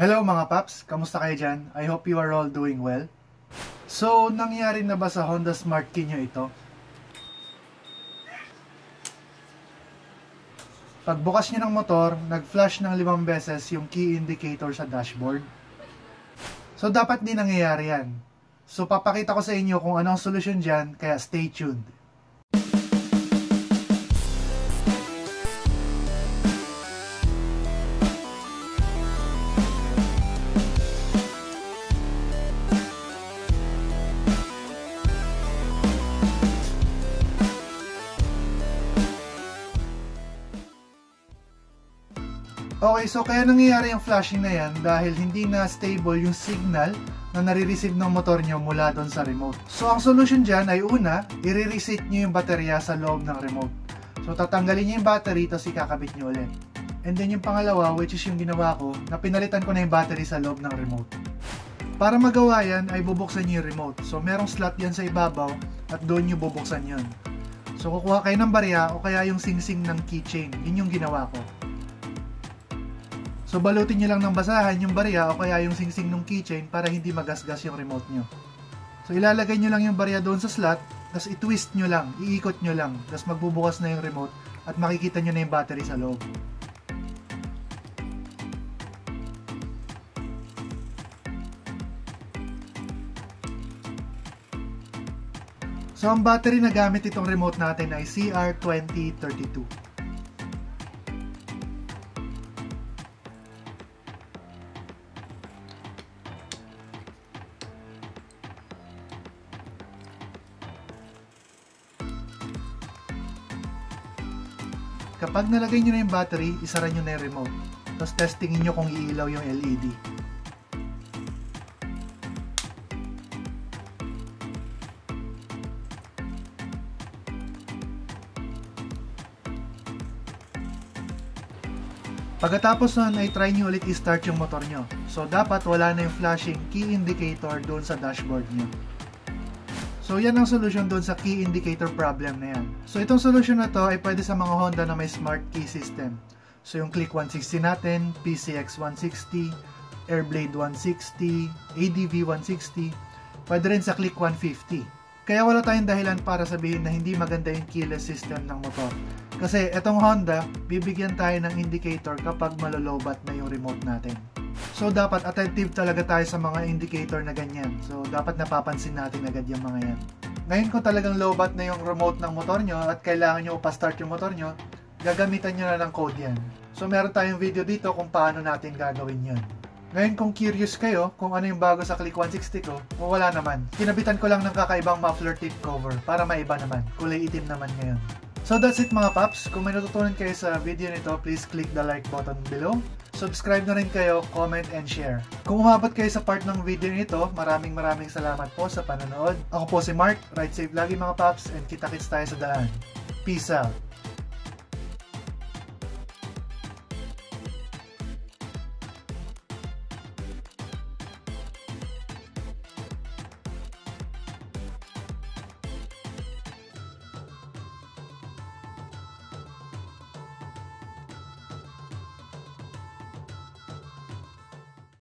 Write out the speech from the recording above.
Hello mga paps, kamusta kayo dyan? I hope you are all doing well. So, nangyari na ba sa Honda Smart Key nyo ito? Pagbukas nyo ng motor, nag-flash ng 5 beses yung key indicator sa dashboard. So, dapat din nangyayari yan. So, papakita ko sa inyo kung anong solusyon dyan, kaya stay tuned. Okay, so kaya nangyayari yung flashing na yan dahil hindi na stable yung signal na nare-receive ng motor nyo mula doon sa remote. So ang solution dyan ay una, i-reset nyo yung baterya sa loob ng remote. So tatanggalin nyo yung battery tapos ikakabit nyo ulit. And then yung pangalawa, which is yung ginawa ko, na pinalitan ko na yung battery sa loob ng remote. Para magawa yan ay bubuksan nyo yung remote. So merong slot yan sa ibabaw at doon nyo bubuksan yun. So kukuha kayo ng barya o kaya yung sing-sing ng keychain. Yun yung ginawa ko. So balutin nyo lang ng basahan yung barya o kaya yung sing-sing ng keychain para hindi magasgas yung remote nyo. So ilalagay nyo lang yung barya doon sa slot, tapos i-twist nyo lang, iikot nyo lang, tapos magbubukas na yung remote at makikita nyo na yung battery sa loob. So ang battery na gamit itong remote natin ay CR2032. Kapag nalagay nyo na yung battery, isara nyo na yung remote. Tapos testingin nyo kung iilaw yung LED. Pagkatapos nun ay try nyo ulit i-start yung motor nyo. So dapat wala na yung flashing key indicator doon sa dashboard nyo. So yan ang solusyon doon sa key indicator problem na yan. So itong solusyon na to ay pwede sa mga Honda na may smart key system. So yung Click 160 natin, PCX 160, Airblade 160, ADV 160, pwede rin sa Click 150. Kaya wala tayong dahilan para sabihin na hindi maganda yung keyless system ng motor. Kasi itong Honda, bibigyan tayo ng indicator kapag malolobat na yung remote natin. So dapat attentive talaga tayo sa mga indicator na ganyan. So dapat napapansin natin agad yung mga yan. Ngayon kung talagang lowbat na yung remote ng motor nyo at kailangan nyo pa-start yung motor nyo, gagamitan nyo na ng code yan. So meron tayong video dito kung paano natin gagawin yun. Ngayon kung curious kayo kung ano yung bago sa Click 160 ko, o wala naman. Kinabitan ko lang ng kakaibang muffler tip cover para maiba naman. Kulay itim naman ngayon. So that's it mga paps. Kung may natutunan kayo sa video nito, please click the like button below. Subscribe na rin kayo, comment, and share. Kung umabot kayo sa part ng video nito, maraming salamat po sa panonood. Ako po si Mark, ride safe lagi mga paps, and kita-kits tayo sa daan. Peace out!